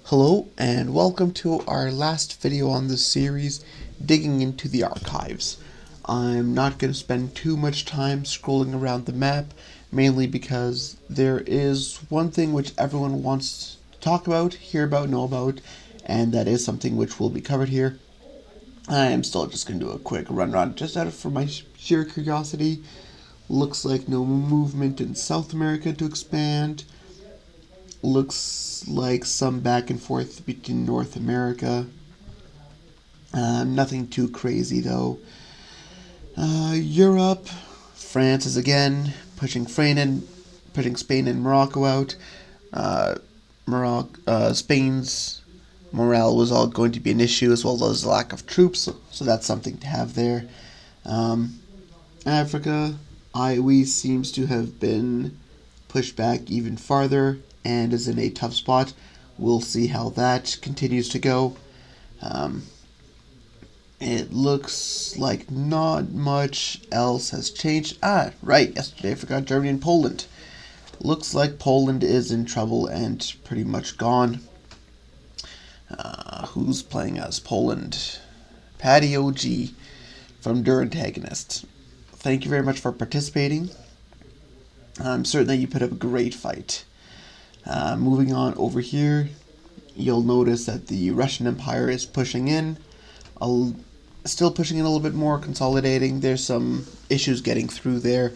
Hello and welcome to our last video on this series, Digging into the Archives. I'm not going to spend too much time scrolling around the map, mainly because there is one thing which everyone wants to talk about, hear about, know about, and that is something which will be covered here. I am still just going to do a quick run just out of for my sheer curiosity. Looks like no movement in South America to expand. Looks like some back and forth between North America. Nothing too crazy though. Europe, France is again pushing Spain and Morocco out. Spain's morale was all going to be an issue as well as the lack of troops, so that's something to have there. Africa, IOE seems to have been pushed back even farther and is in a tough spot. We'll see how that continues to go. It looks like not much else has changed. Right, yesterday I forgot Germany and Poland. Looks like Poland is in trouble and pretty much gone. Who's playing as Poland? Paddy OG from Der Antagonist. Thank you very much for participating. I'm certain that you put up a great fight. Moving on over here, you'll notice that the Russian Empire is pushing in. Still pushing in a little bit more, consolidating. There's some issues getting through there.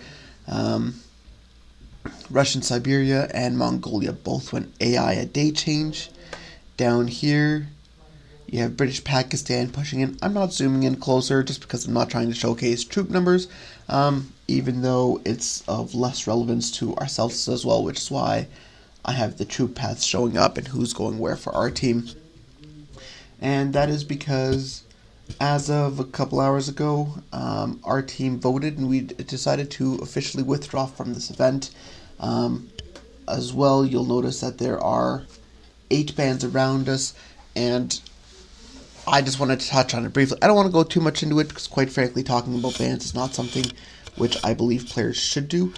Russian Siberia and Mongolia both went AI a day change. Down here, you have British Pakistan pushing in. I'm not zooming in closer just because I'm not trying to showcase troop numbers, even though it's of less relevance to ourselves as well, which is why I have the troop paths showing up and who's going where for our team. And that is because as of a couple hours ago, our team voted and we decided to officially withdraw from this event. As well, you'll notice that there are 8 bands around us, and I just wanted to touch on it briefly. I don't want to go too much into it because, quite frankly, talking about bans is not something which I believe players should do.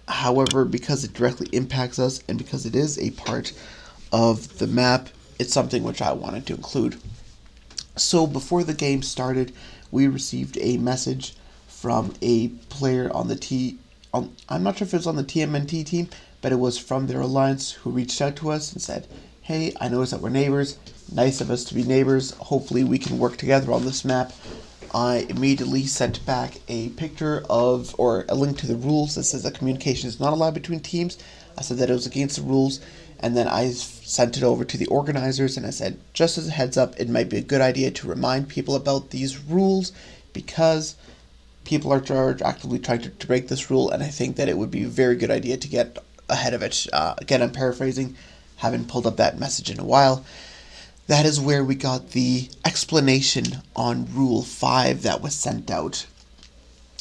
However, because it directly impacts us and because it is a part of the map, it's something which I wanted to include. So before the game started, we received a message from a player on the I'm not sure if it was on the TMNT team, but it was from their alliance who reached out to us and said, "Hey, I noticed that we're neighbors. Nice of us to be neighbors. Hopefully we can work together on this map." I immediately sent back a picture of, or a link to the rules that says that communication is not allowed between teams. I said that it was against the rules, and then I sent it over to the organizers and I said, just as a heads up, it might be a good idea to remind people about these rules because people are actively trying to break this rule, and I think that it would be a very good idea to get ahead of it. Again, I'm paraphrasing, haven't pulled up that message in a while. That is where we got the explanation on Rule 5 that was sent out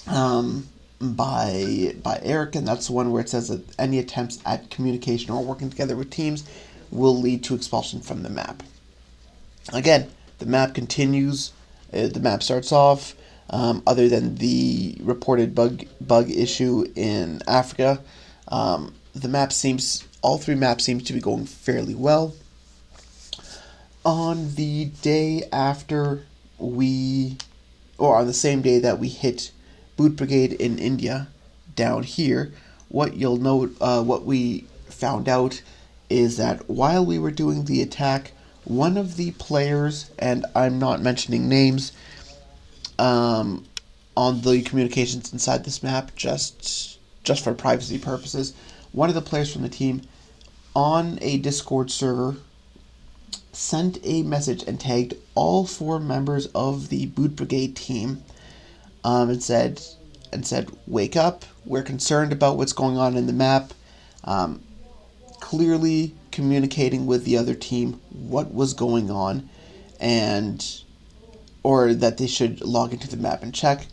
by Eric, and that's the one where it says that any attempts at communication or working together with teams will lead to expulsion from the map. Again, the map continues. The map starts off, other than the reported bug issue in Africa. All 3 maps seem to be going fairly well. On the day after on the same day that we hit Boot Brigade in India, down here, what we found out is that while we were doing the attack, one of the players, and I'm not mentioning names, on the communications inside this map, just for privacy purposes, one of the players from the team on a Discord server sent a message and tagged all 4 members of the Boot Brigade team, and said, "Wake up! We're concerned about what's going on in the map." Clearly communicating with the other team what was going on, or that they should log into the map and check.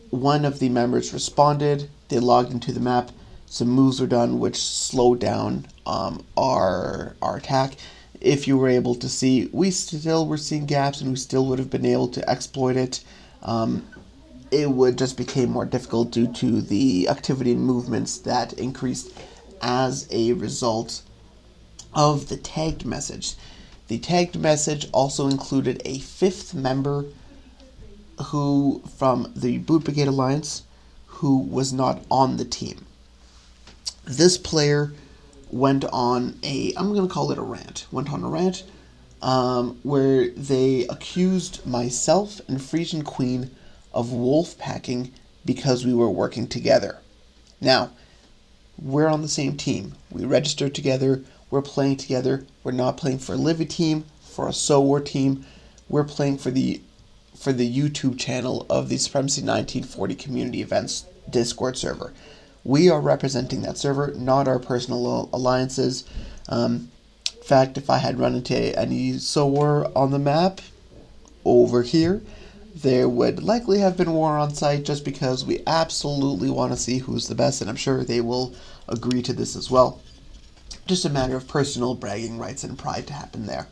One of the members responded. They logged into the map. Some moves were done which slowed down our attack. If you were able to see, we still were seeing gaps and we still would have been able to exploit it. It would just become more difficult due to the activity and movements that increased as a result of the tagged message. The tagged message also included a fifth member who from the Boot Brigade Alliance who was not on the team. This player went on I'm going to call it a rant, where they accused myself and Frisian Queen of wolf packing because we were working together. Now, we're on the same team. We registered together. We're playing together. We're not playing for a Livy team, for a SoWar team. We're playing for the YouTube channel of the Supremacy 1940 Community Events Discord server. We are representing that server, not our personal alliances. In fact, if I had run into any SoWar on the map over here, there would likely have been war on site just because we absolutely want to see who's the best, and I'm sure they will agree to this as well. Just a matter of personal bragging rights and pride to happen there.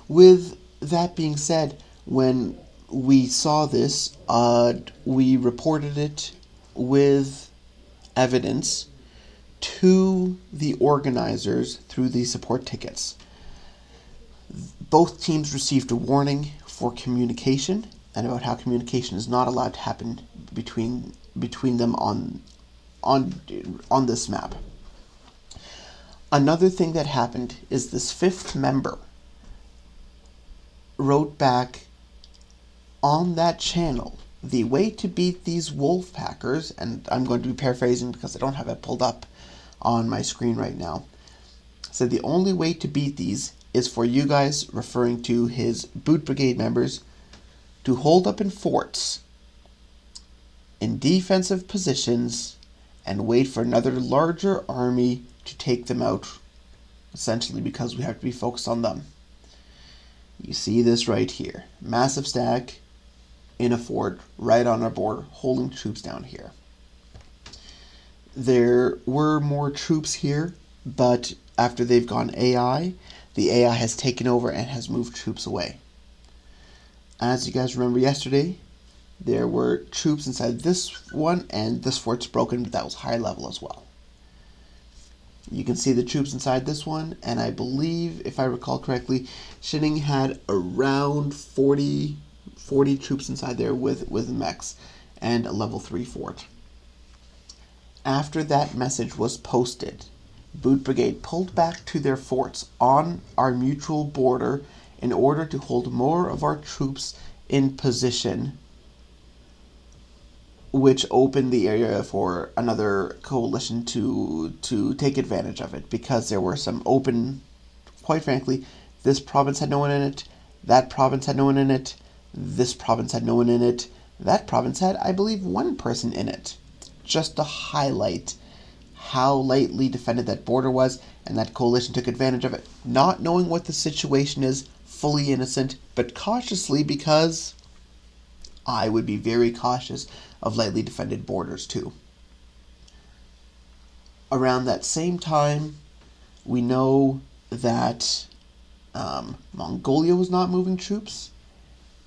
With that being said, when we saw this, we reported it with evidence to the organizers through the support tickets. Both teams received a warning for communication and about how communication is not allowed to happen between them on this map. Another thing that happened is this fifth member wrote back on that channel, the way to beat these wolf packers, and I'm going to be paraphrasing because I don't have it pulled up on my screen right now, said the only way to beat these is for you guys, referring to his Boot Brigade members, to hold up in forts, in defensive positions, and wait for another larger army to take them out, essentially because we have to be focused on them. You see this right here. Massive stack in a fort right on our border, holding troops down here. There were more troops here, but after they've gone AI, the AI has taken over and has moved troops away. As you guys remember yesterday, there were troops inside this one, and this fort's broken, but that was high level as well. You can see the troops inside this one, and I believe, if I recall correctly, Shinning had around 40 troops inside there with mechs and a level 3 fort. After that message was posted, Boot Brigade pulled back to their forts on our mutual border in order to hold more of our troops in position, which opened the area for another coalition to take advantage of it, because there were some open, quite frankly, this province had no one in it, that province had no one in it, this province had no one in it, that province had, I believe, one person in it, just to highlight how lightly defended that border was, and that coalition took advantage of it, not knowing what the situation is, fully innocent, but cautiously, because I would be very cautious of lightly defended borders too. Around that same time, we know that Mongolia was not moving troops,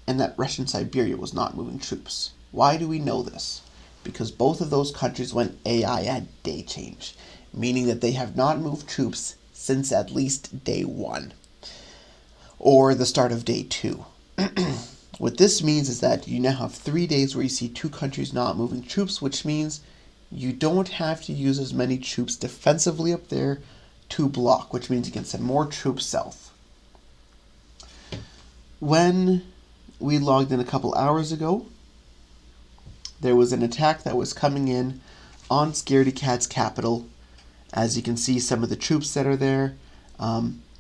and that Russian Siberia was not moving troops. Why do we know this? Because both of those countries went AI at day change, meaning that they have not moved troops since at least day 1, or the start of day 2. What this means is that you now have 3 days where you see 2 countries not moving troops, which means you don't have to use as many troops defensively up there to block, which means you can send more troops south. When we logged in a couple hours ago, there was an attack that was coming in on Scaredy Cat's capital. As you can see, some of the troops that are there.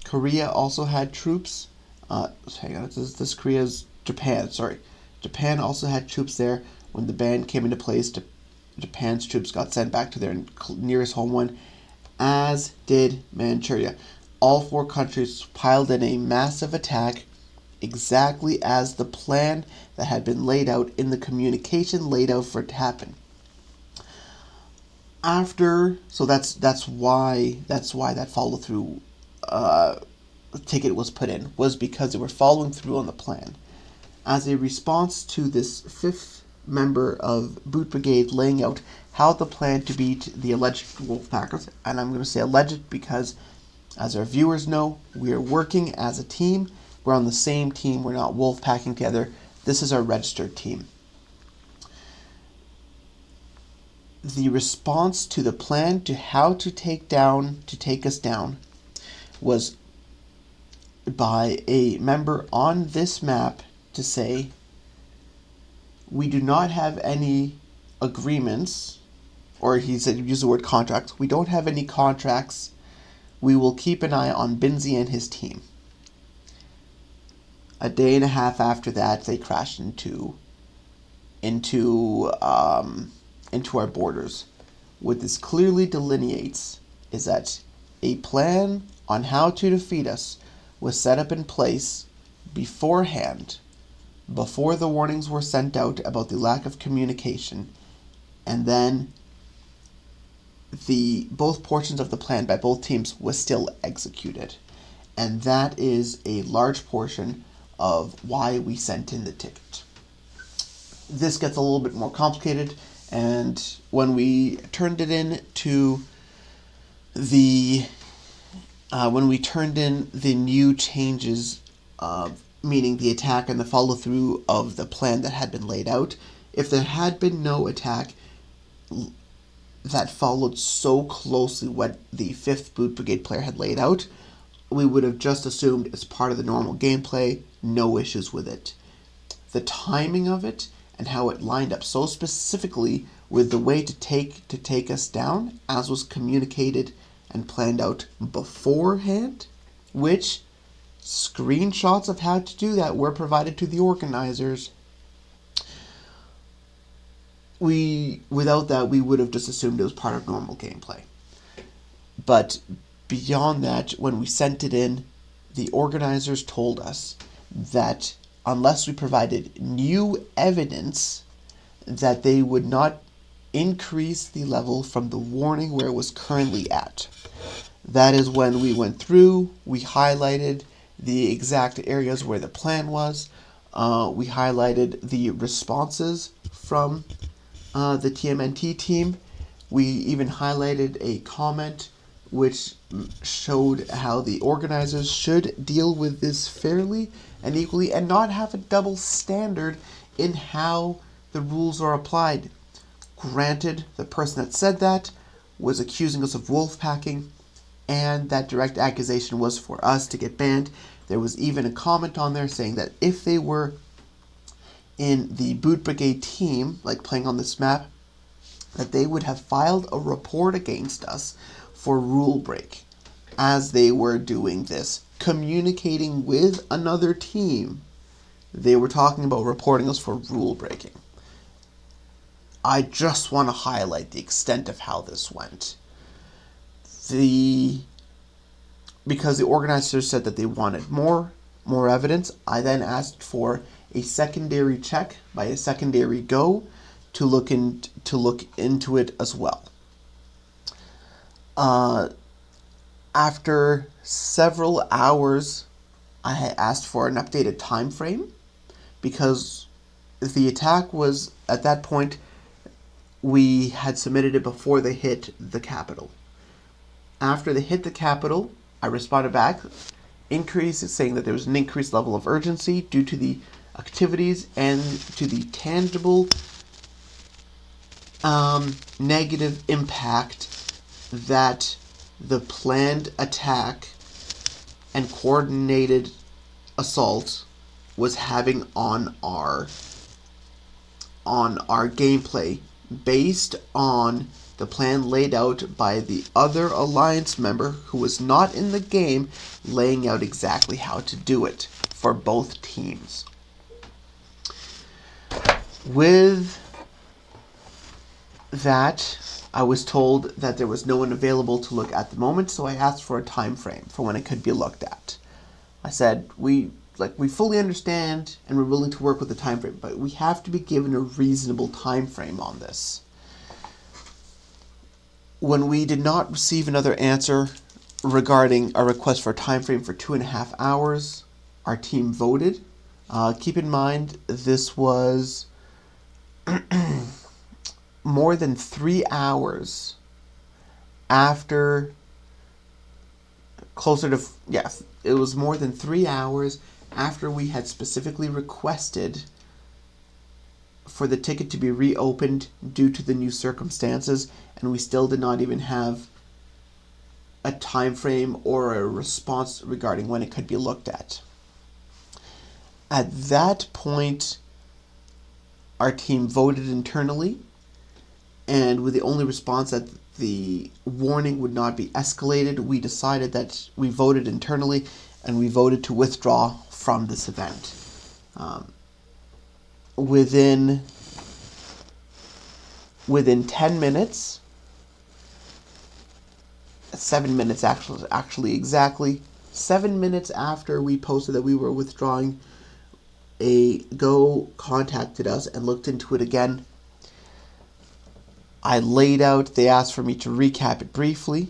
Korea also had troops. Hang on, this Korea's Japan, sorry. Japan also had troops there. When the ban came into place, Japan's troops got sent back to their nearest homeland, as did Manchuria. All 4 countries piled in a massive attack, exactly as the plan that had been laid out in the communication laid out for it to happen. So that's why that follow through ticket was put in, was because they were following through on the plan. As a response to this 5th member of Boot Brigade laying out how the plan to beat the alleged Wolfpackers, and I'm going to say alleged because As our viewers know, we are working as a team. We're on the same team. We're not wolf packing together. This is our registered team. The response to the plan to how to take us down was by a member on this map to say, we do not have any agreements, or he said, use the word contracts. We don't have any contracts. We will keep an eye on Binzi and his team. A day and a half after that, they crashed into our borders. What this clearly delineates is that a plan on how to defeat us was set up in place beforehand, before the warnings were sent out about the lack of communication, and then both portions of the plan by both teams was still executed. And that is a large portion of why we sent in the ticket. This gets a little bit more complicated, and when we turned it in to when we turned in the new changes, meaning the attack and the follow-through of the plan that had been laid out, if there had been no attack that followed so closely what the 5th Boot Brigade player had laid out, we would have just assumed it's part of the normal gameplay, no issues with it. The timing of it and how it lined up so specifically with the way to take us down, as was communicated and planned out beforehand, which screenshots of how to do that were provided to the organizers. Without that, we would have just assumed it was part of normal gameplay. But beyond that, when we sent it in, the organizers told us that unless we provided new evidence, that they would not increase the level from the warning where it was currently at. That is when we went through, we highlighted the exact areas where the plan was, we highlighted the responses from the TMNT team. We even highlighted a comment which showed how the organizers should deal with this fairly and equally and not have a double standard in how the rules are applied. Granted, the person that said that was accusing us of wolf packing, and that direct accusation was for us to get banned. There was even a comment on there saying that if they were in the Boot Brigade team, like playing on this map, that they would have filed a report against us for rule break as they were doing this, communicating with another team. They were talking about reporting us for rule breaking. I just want to highlight the extent of how this went. Because the organizers said that they wanted more evidence, I then asked for a secondary check by a secondary go to look into it as well. After several hours, I had asked for an updated time frame because the attack was, at that point, we had submitted it before they hit the capital. After they hit the capital, I responded back, saying that there was an increased level of urgency due to the activities and to the tangible negative impact that the planned attack and coordinated assault was having on our gameplay, based on the plan laid out by the other Alliance member who was not in the game, laying out exactly how to do it for both teams. With that, I was told that there was no one available to look at the moment, so I asked for a time frame for when it could be looked at. I said, we fully understand and we're willing to work with the time frame, but we have to be given a reasonable time frame on this. When we did not receive another answer regarding a request for a time frame for 2.5 hours, our team voted. Keep in mind, this was more than 3 hours after closer to, yes, it was more than 3 hours after we had specifically requested for the ticket to be reopened due to the new circumstances, and we still did not even have a time frame or a response regarding when it could be looked at. At that point, our team voted internally, and with the only response that the warning would not be escalated, we decided that we voted internally and we voted to withdraw from this event. Within 10 minutes, 7 minutes actually exactly 7 minutes after we posted that we were withdrawing, a Go contacted us and looked into it again. I laid out, they asked for me to recap it briefly.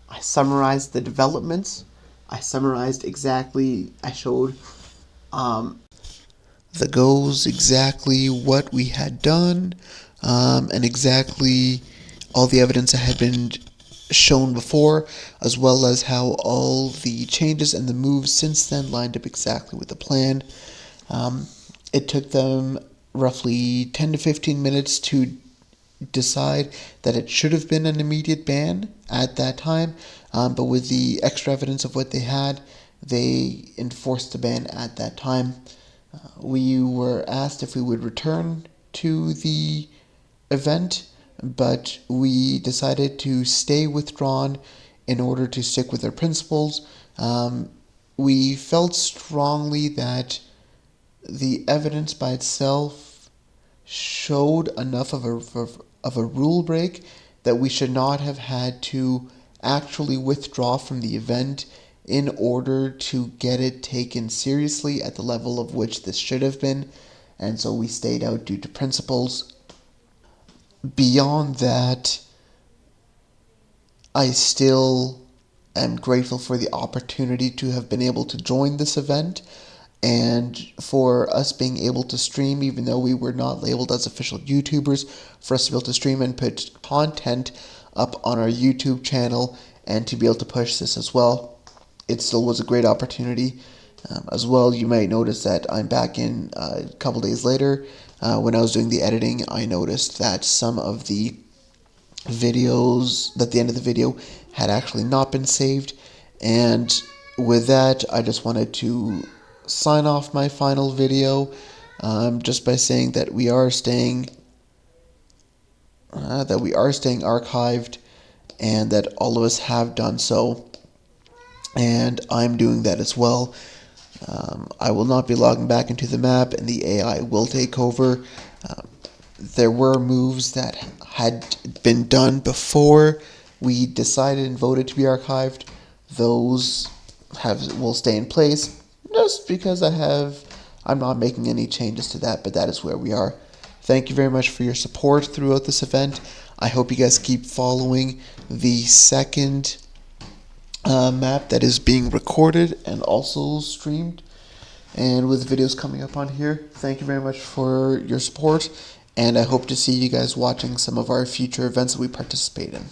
I summarized the developments. I summarized exactly, I showed the goals, exactly what we had done, and exactly all the evidence that had been shown before, as well as how all the changes and the moves since then lined up exactly with the plan. It took them roughly 10 to 15 minutes to decide that it should have been an immediate ban at that time, but with the extra evidence of what they had, they enforced the ban at that time. We were asked if we would return to the event, but we decided to stay withdrawn in order to stick with our principles. We felt strongly that the evidence by itself showed enough of a rule break that we should not have had to actually withdraw from the event in order to get it taken seriously at the level of which this should have been, and so we stayed out due to principles. Beyond that, I still am grateful for the opportunity to have been able to join this event and for us being able to stream, even though we were not labeled as official YouTubers, for us to be able to stream and put content up on our YouTube channel and to be able to push this as well. It still was a great opportunity. As well, you might notice that I'm back in a couple days later. When I was doing the editing, I noticed that some of the videos, that the end of the video had actually not been saved. And with that, I just wanted to sign off my final video just by saying that we are staying archived, and that all of us have done so, and I'm doing that as well. I will not be logging back into the map, and the AI will take over. There were moves that had been done before we decided and voted to be archived. Those will stay in place, just because I'm not making any changes to that, but that is where we are. Thank you very much for your support throughout this event. I hope you guys keep following the second map that is being recorded and also streamed, and with videos coming up on here. Thank you very much for your support, and I hope to see you guys watching some of our future events that we participate in.